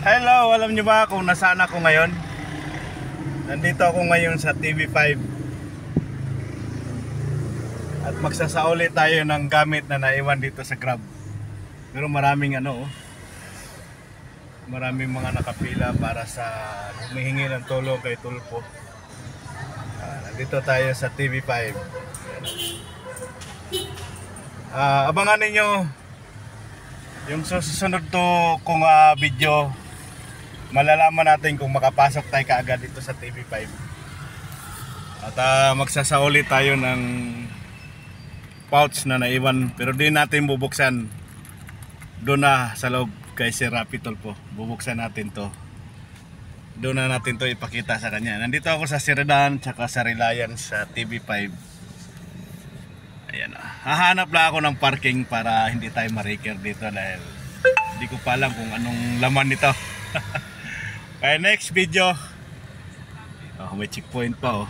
Hello, alam nyo ba kung nasaan ako ngayon? Nandito ako ngayon sa TV5 at magsasauli tayo ng gamit na naiwan dito sa Grab. Pero maraming maraming mga nakapila para sa humihingi ng tulong kay Tulpo. Nandito tayo sa TV5. Abangan ninyo yung susunod to kung video. Malalaman natin kung makapasok tayo kaagad dito sa TV5. At magsasauli tayo ng pouch na naiwan, pero di natin bubuksan. Doon na sa loob kay Sir Rapi Tulpo. Bubuksan natin to. Doon na natin to ipakita sa kanya. Nandito ako sa Siradan tsaka sa Reliance sa TV5. Ayan. Hahanap lang ako ng parking para hindi tayo ma-raker dito dahil hindi ko pa alam kung anong laman nito. Kaya next video, may checkpoint pa